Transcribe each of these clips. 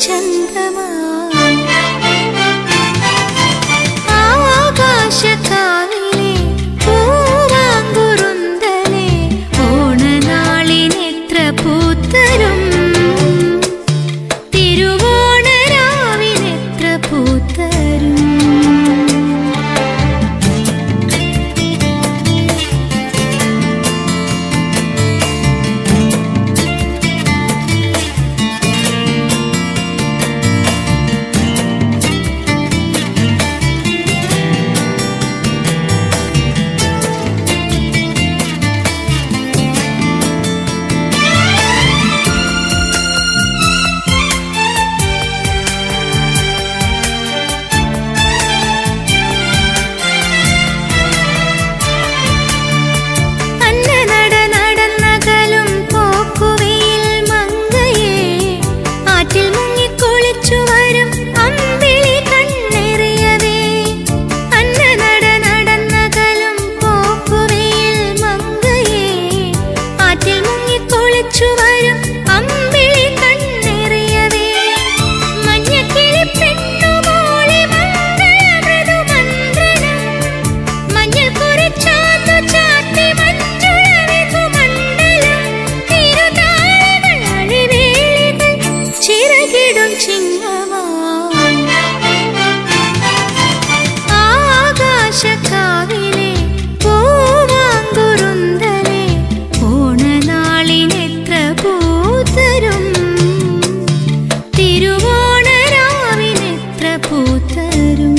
ചന്ദമാ ആകാശക്കാവിലെ പൂവാങ്കുറുന്തലെ ഓണനാളിനെത്ര പൂത്തരും തിരുവോണരാവിനെത്ര പൂത്തരും ആകാശക്കാവിലെ പൂവാങ്കുറുന്തലെ ഓണനാളിനെത്ര പൂത്തരും തിരുവോണരാവിനെത്ര പൂത്തരും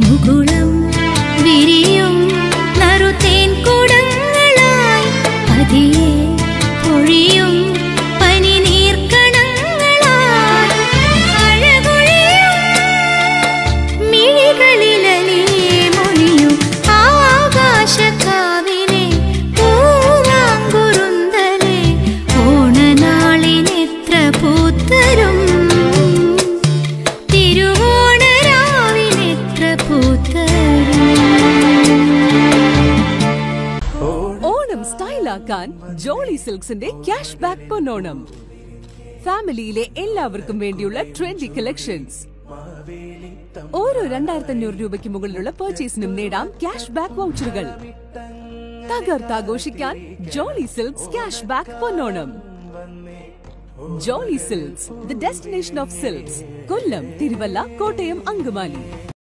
മുകുളം വിരിയും നറുതേൻ കുടങ്ങളായി പതിയെ പൊഴിയും ാക്കാൻ ജോളി സിൽക്സിന്റെ ക്യാഷ് ബാക്ക് പൊന്നോണം. ഫാമിലിയിലെ എല്ലാവർക്കും വേണ്ടിയുള്ള ട്രെൻഡി കളക്ഷൻസ്. ഓരോ 2500 രൂപയ്ക്ക് മുകളിലുള്ള പർച്ചേസിനും നേടാം ക്യാഷ് ബാക്ക് വൗച്ചറുകൾ. തകർത്താഘോഷിക്കാൻ Jolly Silks cash back Ponnonam. Jolly Silks, the destination of silks. Kollam, Thiruvalla, Kottayam, Angamaly.